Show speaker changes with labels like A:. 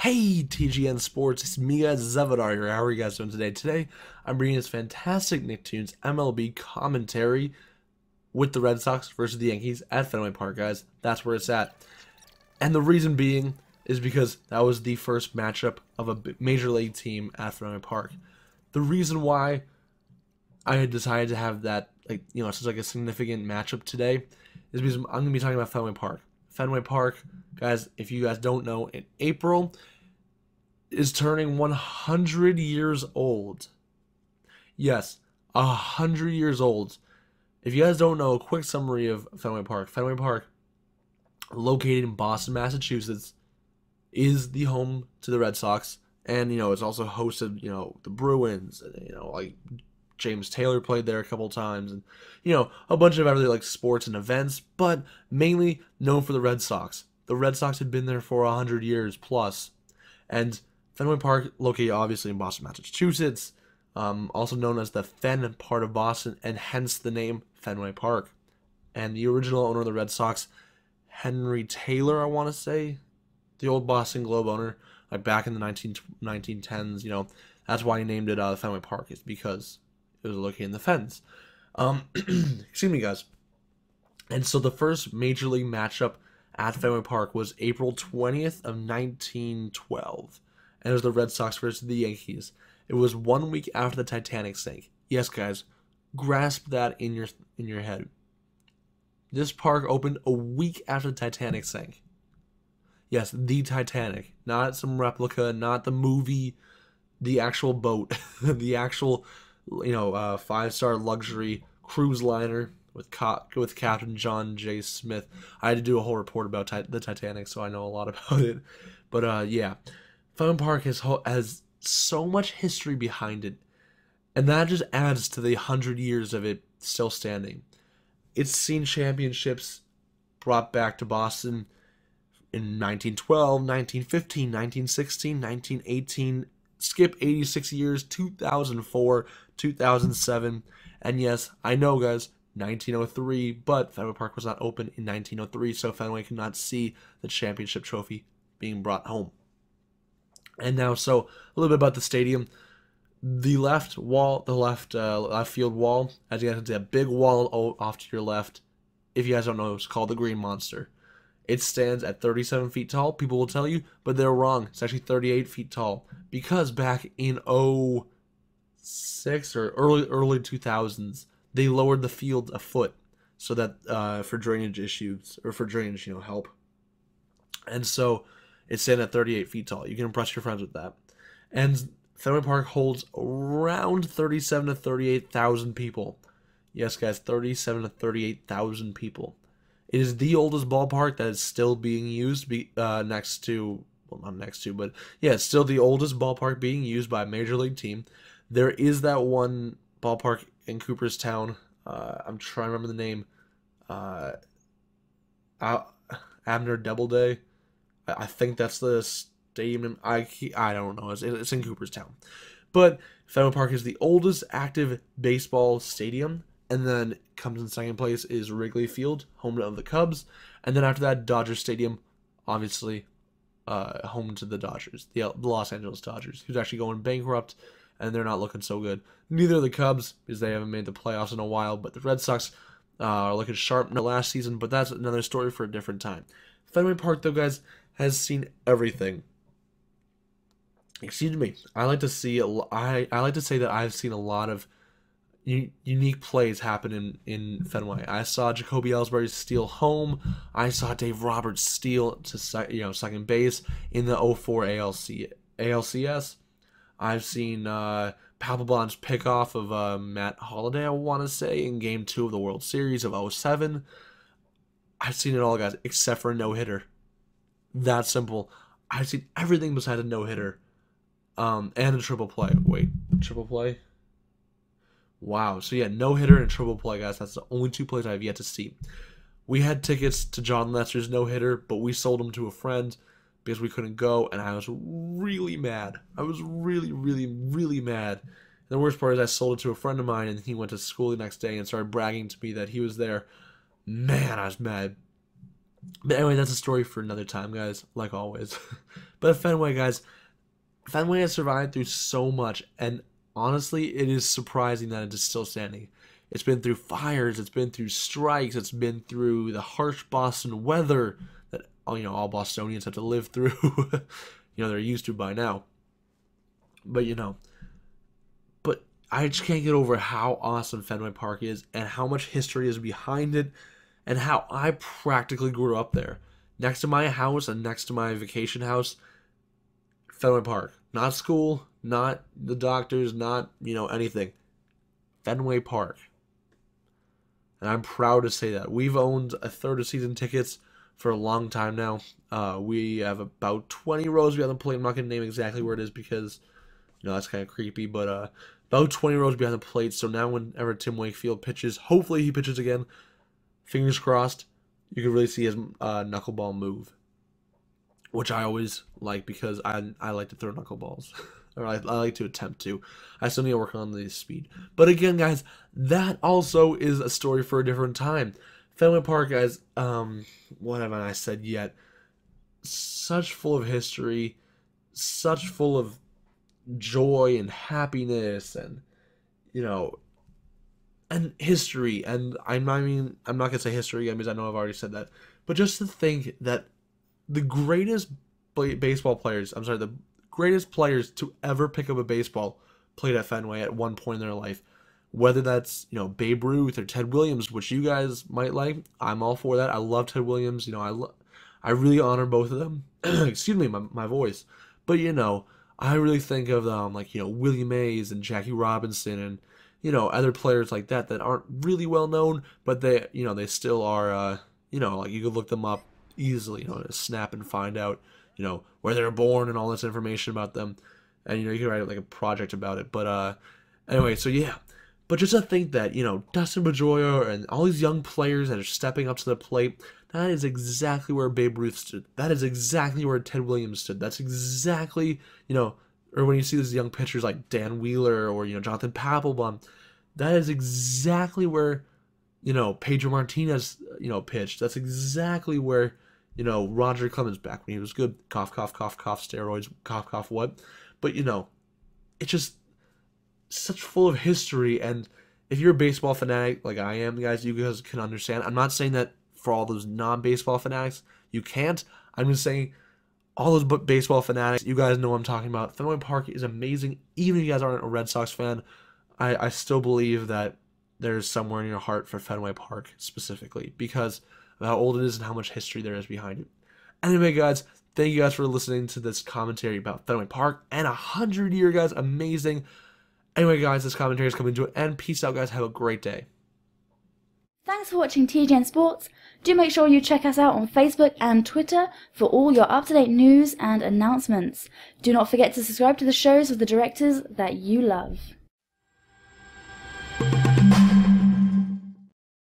A: Hey TGN Sports, it's me guys, ZevHadar here. How are you guys doing today? Today, I'm bringing this fantastic Nicktoons MLB commentary with the Red Sox versus the Yankees at Fenway Park, guys. That's where it's at. And the reason being is because that was the first matchup of a major league team at Fenway Park. The reason why I had decided to have that, such like a significant matchup today is because I'm going to be talking about Fenway Park. Fenway Park, guys, if you guys don't know, in April is turning 100 years old. Yes, 100 years old. If you guys don't know, a quick summary of Fenway Park. Fenway Park, located in Boston, Massachusetts, is the home to the Red Sox. And, it's also hosted, the Bruins, like James Taylor played there a couple times, and a bunch of other sports and events, but mainly known for the Red Sox. The Red Sox had been there for 100 years plus, and Fenway Park, located obviously in Boston, Massachusetts, also known as the Fen part of Boston, and hence the name Fenway Park. And the original owner of the Red Sox, Henry Taylor, I want to say, the old Boston Globe owner, back in the 1910s, that's why he named it Fenway Park, is because it was located in the Fens. Excuse me, guys. And so the first major league matchup at Fenway Park was April 20th of 1912. And it was the Red Sox versus the Yankees. It was 1 week after the Titanic sank. Yes, guys, grasp that in your head. This park opened a week after the Titanic sank. Yes, the Titanic, not some replica, not the movie, the actual boat, the actual, five-star luxury cruise liner with Captain John J. Smith. I had to do a whole report about the Titanic, so I know a lot about it. But yeah, Fenway Park has so much history behind it, and that just adds to the 100 years of it still standing. It's seen championships brought back to Boston in 1912, 1915, 1916, 1918, skip 86 years, 2004, 2007, and yes, I know, guys, 1903, but Fenway Park was not open in 1903, so Fenway could not see the championship trophy being brought home. And now, so a little bit about the stadium. The left wall, left field wall, as you guys can see, a big wall off to your left. If you guys don't know, it's called the Green Monster. It stands at 37 feet tall, people will tell you, but they're wrong. It's actually 38 feet tall, because back in 06 or early 2000s, they lowered the field a foot, so that for drainage issues, or for drainage, help. And so it's standing at 38 feet tall. You can impress your friends with that. And Fenway Park holds around 37 to 38,000 people. Yes, guys, 37 to 38,000 people. It is the oldest ballpark that is still being used, next to, well, not next to, but yeah, it's still the oldest ballpark being used by a major league team. There is that one ballpark in Cooperstown. I'm trying to remember the name. Abner Doubleday. I think that's the stadium. I don't know. It's in Cooperstown. But Fenway Park is the oldest active baseball stadium. And then comes in second place is Wrigley Field, home of the Cubs. And then after that, Dodger Stadium, obviously home to the Dodgers, the Los Angeles Dodgers, who's actually going bankrupt, and they're not looking so good. Neither are the Cubs, because they haven't made the playoffs in a while, but the Red Sox are looking sharp in the last season, but that's another story for a different time. Fenway Park, though, guys, has seen everything. Excuse me. I like to say that I've seen a lot of unique plays happen in Fenway. I saw Jacoby Ellsbury steal home. I saw Dave Roberts steal to second base in the 04 ALCS. I've seen Papelbon's pickoff of Matt Holliday, I want to say, in Game 2 of the World Series of 07. I've seen it all, guys, except for a no-hitter. That simple. I've seen everything besides a no-hitter. And a triple play. Wait, triple play? Wow. So yeah, no-hitter and triple play, guys. That's the only two plays I have yet to see. We had tickets to John Lester's no-hitter, but we sold them to a friend because we couldn't go, and I was really mad. I was really, really, really mad. And the worst part is I sold it to a friend of mine, and he went to school the next day and started bragging to me that he was there. Man, I was mad. But anyway, that's a story for another time, guys, like always. But Fenway, guys, Fenway has survived through so much, and honestly, it is surprising that it is still standing. It's been through fires, it's been through strikes, it's been through the harsh Boston weather that all Bostonians have to live through. They're used to by now. But but I just can't get over how awesome Fenway Park is and how much history is behind it and how I practically grew up there. Next to my house and next to my vacation house, Fenway Park. Not school, not the doctors, not, anything. Fenway Park. And I'm proud to say that. We've owned a third of season tickets for a long time now. We have about 20 rows behind the plate. I'm not going to name exactly where it is because, that's kind of creepy. But about 20 rows behind the plate. So now whenever Tim Wakefield pitches, hopefully he pitches again. Fingers crossed, you can really see his knuckleball move. Which I always like because I like to throw knuckleballs. Or I like to attempt to. I still need to work on the speed. But again, guys, that also is a story for a different time. Fenway Park, guys, what haven't I said yet? Such full of history, such full of joy and happiness and, and history. And I'm not going to say history again because I know I've already said that. But just to think that the greatest baseball players, the greatest players to ever pick up a baseball played at Fenway at one point in their life. Whether that's, Babe Ruth or Ted Williams, which you guys might like. I'm all for that. I love Ted Williams. I really honor both of them. Excuse me, my voice. But, I really think of them like, Willie Mays and Jackie Robinson and, other players like that aren't really well known, but they, they still are, like you could look them up easily, snap and find out, where they were born and all this information about them. And, you can write like a project about it. But, anyway, so yeah. But just to think that, Dustin Pedroia and all these young players that are stepping up to the plate, that is exactly where Babe Ruth stood. That is exactly where Ted Williams stood. That's exactly, or when you see these young pitchers like Dan Wheeler or, Jonathan Papelbon, that is exactly where, Pedro Martinez, pitched. That's exactly where, Roger Clemens back when he was good. Cough, cough, cough, cough, steroids, cough, cough, what? But, it's just such full of history. And if you're a baseball fanatic like I am, guys, you guys can understand. I'm not saying that for all those non-baseball fanatics, you can't. I'm just saying all those baseball fanatics, you guys know what I'm talking about. Fenway Park is amazing. Even if you guys aren't a Red Sox fan, I still believe that there's somewhere in your heart for Fenway Park specifically because of how old it is and how much history there is behind it. Anyway, guys, thank you guys for listening to this commentary about Fenway Park and 100-year, guys. Amazing. Anyway, guys, this commentary is coming to an end. Peace out, guys. Have a great day.
B: Thanks for watching TGN Sports. Do make sure you check us out on Facebook and Twitter for all your up-to-date news and announcements. Do not forget to subscribe to the shows of the directors that you love.